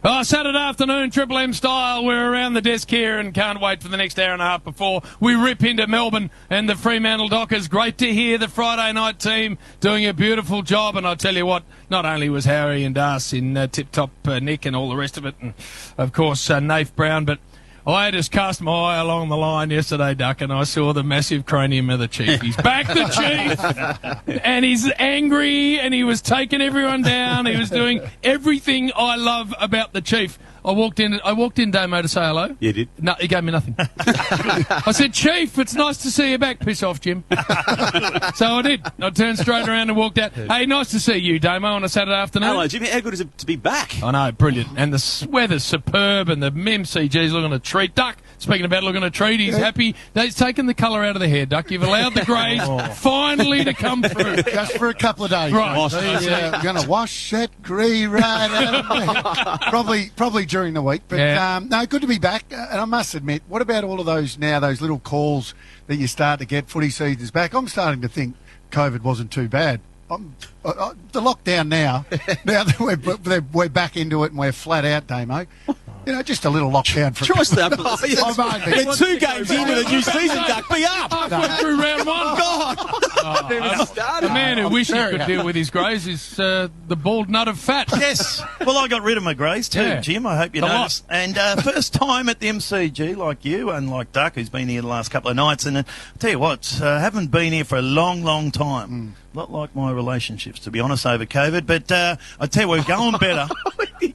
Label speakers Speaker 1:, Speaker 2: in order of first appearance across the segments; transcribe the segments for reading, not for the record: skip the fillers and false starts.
Speaker 1: Oh, Saturday afternoon, Triple M style. We're around the desk here and can't wait for the next hour and a half before we rip into Melbourne and the Fremantle Dockers. Great to hear the Friday night team doing a beautiful job. And I tell you what, not only was Harry and Darce in tip-top nick and all the rest of it, and of course Nath Brown, but I just cast my eye along the line yesterday, Duck, and I saw the massive cranium of the Chief. He's back, the Chief, and he's angry, and he was taking everyone down. He was doing everything I love about the Chief. I walked in, Damo, to say hello.
Speaker 2: You did?
Speaker 1: No, he gave me nothing. I said, Chief, it's nice to see you back. Piss off, Jim. So I did. I turned straight around and walked out. Hey, nice to see you, Damo, on a Saturday afternoon.
Speaker 2: Hello, Jimmy. How good is it to be back?
Speaker 1: I know, brilliant. And the weather's superb, and the MCG's looking a treat. Duck, speaking about looking a treat, he's happy. He's taken the colour out of the hair, Duck. You've allowed the greys finally to come through.
Speaker 3: Just for a couple of days.
Speaker 1: Right.
Speaker 3: We're going to wash that grey right out of me. Probably during the week. But, no, good to be back. And I must admit, what about all of those little calls that you start to get, footy season's back? I'm starting to think COVID wasn't too bad. The lockdown now that we're back into it and we're flat out, Damo. You know, just a little lockdown for
Speaker 2: Trust that. They're 2 games into the new season, Duck. Be up.
Speaker 1: Halfway through round one.
Speaker 2: God.
Speaker 1: The man who wished he could deal with his greys is the bald nut of fat.
Speaker 4: Yes. Well, I got rid of my greys too, Jim. I hope you noticed. And first time at the MCG like you and like Duck, who's been here the last couple of nights. And I'll tell you what, haven't been here for a long, long time. Not like my relationships, to be honest, over COVID. But I tell you, we're going better.
Speaker 3: What are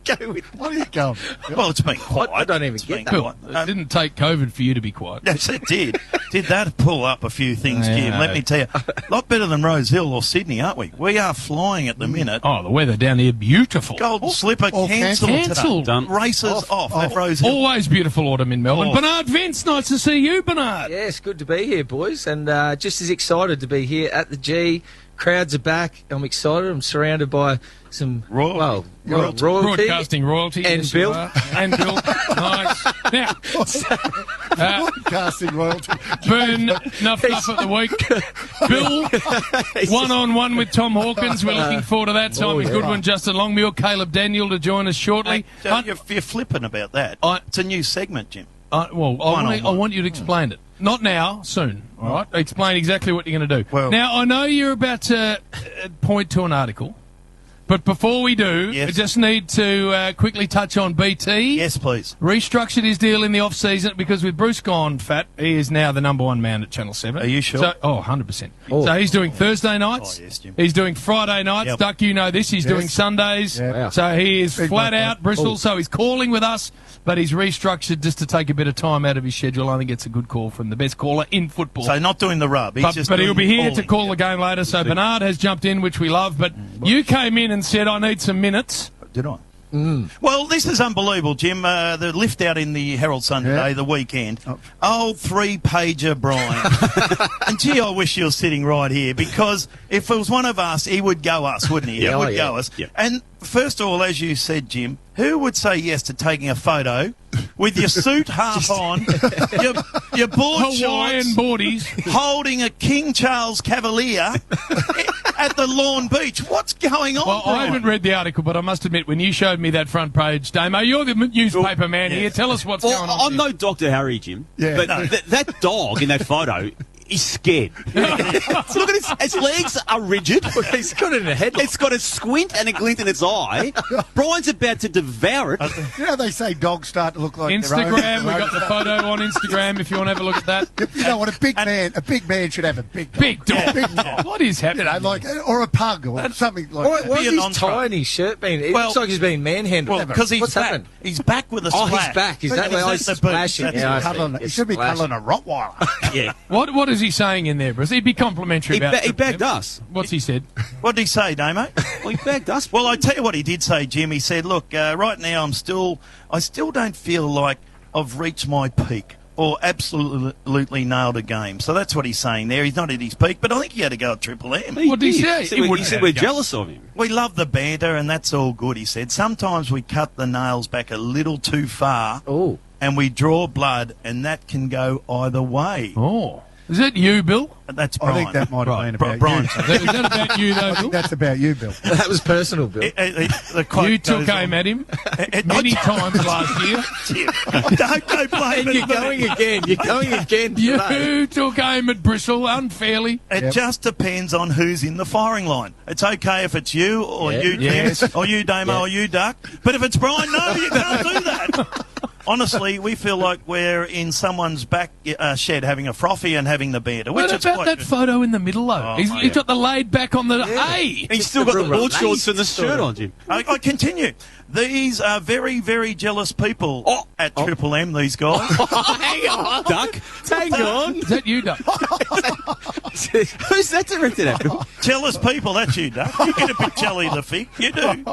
Speaker 3: you going?
Speaker 4: Well, it's been quiet.
Speaker 5: I don't even get that.
Speaker 1: Cool. It didn't take COVID for you to be quiet.
Speaker 4: Yes, it did. Did that pull up a few things, Jim? Let me tell you. A lot better than Rose Hill or Sydney, aren't we? We are flying at the minute.
Speaker 1: Oh, the weather down here, beautiful.
Speaker 4: Golden Slipper cancelled. Races off at Rose Hill.
Speaker 1: Always beautiful autumn in Melbourne. Bernard Vince, nice to see you, Bernard.
Speaker 5: Yes, good to be here, boys. And just as excited to be here at the G. Crowds are back. I'm excited. I'm surrounded by some royalty.
Speaker 1: Broadcasting royalty.
Speaker 5: And
Speaker 1: yes,
Speaker 5: Bill.
Speaker 1: And Bill. Nice. Now,
Speaker 3: Broadcasting royalty.
Speaker 1: Burn, enough at the week. Bill, one-on-one with Tom Hawkins. We're looking forward to that. Simon Goodwin, Justin Longmuir, Caleb Daniel to join us shortly.
Speaker 4: You're flippant about that. It's a new segment, Jim.
Speaker 1: I want you to explain it. Not now, soon. All right? Explain exactly what you're going to do.
Speaker 4: Well,
Speaker 1: now, I know you're about to point to an article, but before we do, I just need to quickly touch on BT.
Speaker 4: Yes, please.
Speaker 1: Restructured his deal in the off-season because with Bruce gone fat, he is now the number one man at Channel 7.
Speaker 4: Are you sure?
Speaker 1: So, 100%. So he's doing Thursday nights.
Speaker 4: Yes, Jim.
Speaker 1: He's doing Friday nights.
Speaker 4: Yep.
Speaker 1: Duck, you know this. He's doing Sundays.
Speaker 3: Yeah.
Speaker 1: So he is flat out, Bristol. So he's calling with us, but he's restructured just to take a bit of time out of his schedule. I think it's a good call from the best caller in football.
Speaker 4: So not doing the rub.
Speaker 1: But he'll be here to call the game later. So Bernard has jumped in, which we love. But you came in and said, I need some minutes.
Speaker 4: Did I? Well, this is unbelievable, Jim. The lift out in the Herald Sun today, the weekend. Old 3-pager Brian. And gee, I wish you were sitting right here, because if it was one of us, he would go us, wouldn't he? He would go us. Yep. And first of all, as you said, Jim, who would say yes to taking a photo with your suit half on, your board
Speaker 1: Hawaiian
Speaker 4: shorts,
Speaker 1: boardies,
Speaker 4: holding a King Charles Cavalier at the Lawn Beach? What's going on,
Speaker 1: Well,
Speaker 4: Brian?
Speaker 1: I haven't read the article, but I must admit, when you showed me that front page, Damo, you're the newspaper man here. Tell us what's going on.
Speaker 2: I'm no Dr. Harry, Jim.
Speaker 3: Yeah.
Speaker 2: But that dog in that photo is scared. Look at its legs are rigid.
Speaker 5: He's got it in a headlock.
Speaker 2: It's got a squint and a glint in its eye. Brian's about to devour it.
Speaker 3: You know, they say dogs start to look like
Speaker 1: Instagram, we got the photo on Instagram if you want to have a look at that.
Speaker 3: You know what? A big man should have a big dog.
Speaker 1: Big dog.
Speaker 3: Big dog.
Speaker 1: What is happening?
Speaker 3: You know, or a pug or something like that.
Speaker 5: Why
Speaker 4: Be
Speaker 5: is
Speaker 4: a
Speaker 5: his
Speaker 4: non-throw.
Speaker 5: tie in his shirt been? It looks like he's been manhandled.
Speaker 4: Well, because he's
Speaker 5: What's
Speaker 4: back.
Speaker 5: happened?
Speaker 4: He's back with a
Speaker 5: Oh,
Speaker 4: splash.
Speaker 5: he's back. Is that why he's
Speaker 4: the boot.
Speaker 5: splashing?
Speaker 4: That's
Speaker 5: Yeah,
Speaker 4: it.
Speaker 5: I see.
Speaker 3: He
Speaker 5: It's
Speaker 3: should be
Speaker 5: splashing.
Speaker 3: cuddling a Rottweiler.
Speaker 4: Yeah.
Speaker 1: What is he saying in there, Bruce? He'd be complimentary about
Speaker 2: He bagged us.
Speaker 1: What's he said?
Speaker 4: What did he say, Damo?
Speaker 2: Well, he bagged us.
Speaker 4: Well, I tell you what he did say, Jim. He said, look, right now I still don't feel like I've reached my peak or absolutely nailed a game. So that's what he's saying there. He's not at his peak, but I think he had to go at Triple M.
Speaker 1: What did he say?
Speaker 2: He said we're jealous of him.
Speaker 4: We love the banter, and that's all good, he said. Sometimes we cut the nails back a little too far,
Speaker 5: Oh.
Speaker 4: and we draw blood, and that can go either way.
Speaker 1: Oh. Is that you, Bill?
Speaker 4: That's
Speaker 3: I
Speaker 4: Brian.
Speaker 3: think that might have been about
Speaker 4: Brian.
Speaker 3: you.
Speaker 1: Is that about you, though,
Speaker 3: I
Speaker 1: Bill?
Speaker 3: think that's about you, Bill.
Speaker 5: That was personal, Bill.
Speaker 4: The quote
Speaker 1: You took
Speaker 4: goes
Speaker 1: aim
Speaker 4: on.
Speaker 1: at him many times last year.
Speaker 4: Don't go blaming
Speaker 5: And you're
Speaker 4: me.
Speaker 5: going again. You're going again today.
Speaker 1: You took aim at Bristol unfairly.
Speaker 4: It just depends on who's in the firing line. It's okay if it's you or
Speaker 5: Yeah.
Speaker 4: you,
Speaker 1: Yes.
Speaker 4: Tim, or you, Damo, or you, Duck. But if it's Brian, no, you can't do that. Honestly, we feel like we're in someone's back shed having a frothy and having the banter. Which
Speaker 1: What
Speaker 4: is
Speaker 1: about
Speaker 4: quite
Speaker 1: that
Speaker 4: good.
Speaker 1: photo in the middle, though?
Speaker 4: Oh,
Speaker 1: He's
Speaker 4: yeah.
Speaker 1: got the laid back on the A.
Speaker 2: He's still got the board
Speaker 5: Relaxed
Speaker 2: shorts and the
Speaker 5: sort
Speaker 2: shirt
Speaker 5: of.
Speaker 2: on, Jim.
Speaker 4: I continue. These are very, very jealous people at Triple M, these guys.
Speaker 2: Hang on, Duck. Hang on.
Speaker 1: Is that you, Doug?
Speaker 2: Who's that directed at? Bill?
Speaker 4: Jealous people, that's you, Duck. You get a bit jelly the fig. You do.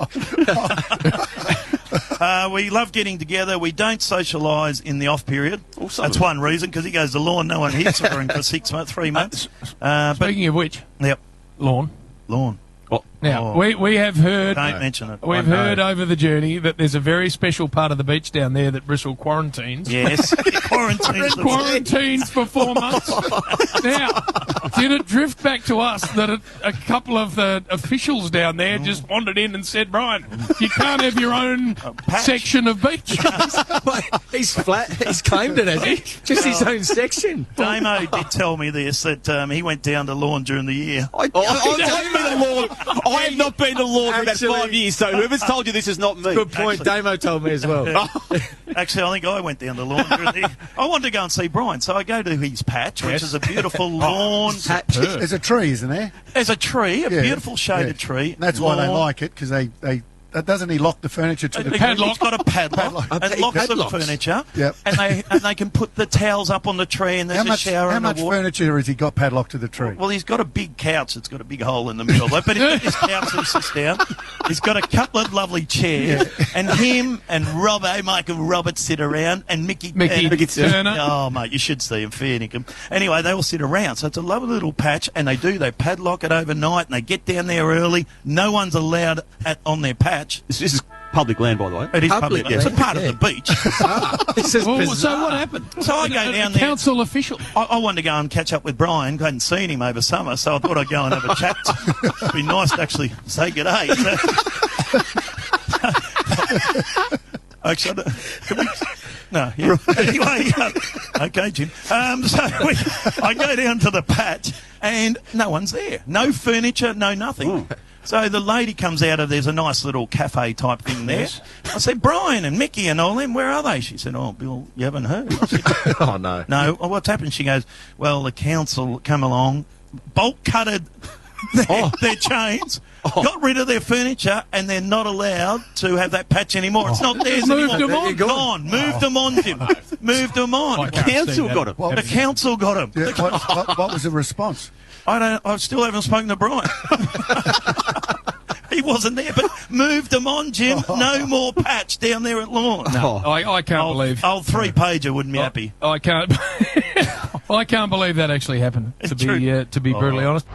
Speaker 4: We love getting together. We don't socialise in the off period.
Speaker 2: Also-
Speaker 4: That's one reason, because he goes to lawn. No one hits for him for 3 months. But
Speaker 1: Speaking of which,
Speaker 4: yep,
Speaker 1: Lawn.
Speaker 4: lawn.
Speaker 1: Now,
Speaker 4: Oh.
Speaker 1: we have heard...
Speaker 4: Don't mention it.
Speaker 1: We've heard over the journey that there's a very special part of the beach down there that Bristol quarantines.
Speaker 4: Yes,
Speaker 1: Quarantines for 4 months. Now, did it drift back to us that a couple of the officials down there just wandered in and said, Brian, you can't have your own
Speaker 4: patch.
Speaker 1: section of beach?
Speaker 5: He's flat. He's claimed it, has he? Just his own section.
Speaker 4: Damo did tell me this, that he went down to lawn during the year.
Speaker 2: I've been to lawn. I have not been to lawn for about
Speaker 5: Actually-
Speaker 2: 5 years, so whoever's told you this is not me.
Speaker 5: Good point. Damo told me as well.
Speaker 4: Actually, I think I went down to lawn during the year. I wanted to go and see Brian, so I go to his patch, which is a beautiful lawn.
Speaker 3: There's a tree, isn't there?
Speaker 4: There's a tree, a
Speaker 3: Yeah,
Speaker 4: beautiful shaded
Speaker 3: yeah.
Speaker 4: tree.
Speaker 3: And that's why they
Speaker 4: Lawn.
Speaker 3: like it, because they doesn't he lock the furniture to the
Speaker 1: padlock.
Speaker 4: It's got a padlock and lots
Speaker 5: Padlocks.
Speaker 4: of furniture.
Speaker 3: Yep.
Speaker 4: And they can put the towels up on the tree, and there's a shower
Speaker 3: How
Speaker 4: and
Speaker 3: much
Speaker 4: a water.
Speaker 3: furniture has he got padlocked to the tree?
Speaker 4: Well, he's got a big couch. It's got a big hole in the middle. But he's got his couch he sits down. He's got a couple of lovely chairs. And him and Michael Roberts sit around. And Mickey
Speaker 1: Turner.
Speaker 4: Oh, mate, you should see him, fair dinkum. Anyway, they all sit around. So it's a lovely little patch. And they padlock it overnight. And they get down there early. No one's allowed on their patch.
Speaker 2: This is public land, by the way.
Speaker 4: It is
Speaker 5: Public,
Speaker 4: public. It's a
Speaker 5: yeah.
Speaker 4: part of the beach.
Speaker 5: This is
Speaker 1: Well,
Speaker 5: bizarre.
Speaker 1: so what happened?
Speaker 4: So I go
Speaker 1: A
Speaker 4: down there.
Speaker 1: council official.
Speaker 4: I wanted to go and catch up with Brian. I hadn't seen him over summer, so I thought I'd go and have a chat. It'd be nice to actually say good day. Actually, no, yeah. Anyway, okay, Jim. I go down to the patch, and no one's there. No furniture, no nothing. So the lady comes out of, there's a nice little cafe type thing there. I said, Brian and Mickey and all them, where are they? She said, oh, Bill, you haven't heard. I said,
Speaker 5: Oh, no.
Speaker 4: no, well, what's happened? She goes, well, the council come along, bolt cutted their chains, got rid of their furniture, and they're not allowed to have that patch anymore. It's not theirs
Speaker 1: Moved
Speaker 4: anymore.
Speaker 1: them on.
Speaker 4: They're gone. Moved them on, Jim. Moved them on.
Speaker 1: I can't see
Speaker 2: Council
Speaker 1: that.
Speaker 2: got him.
Speaker 3: Well,
Speaker 4: The council got them.
Speaker 3: Yeah, what was the response?
Speaker 4: I still haven't spoken to Brian. He wasn't there, but moved them on, Jim. No more patch down there at Lawn.
Speaker 1: I can't believe.
Speaker 4: Old 3-pager wouldn't be happy.
Speaker 1: I can't. I can't believe that actually happened. To
Speaker 4: True.
Speaker 1: be brutally honest.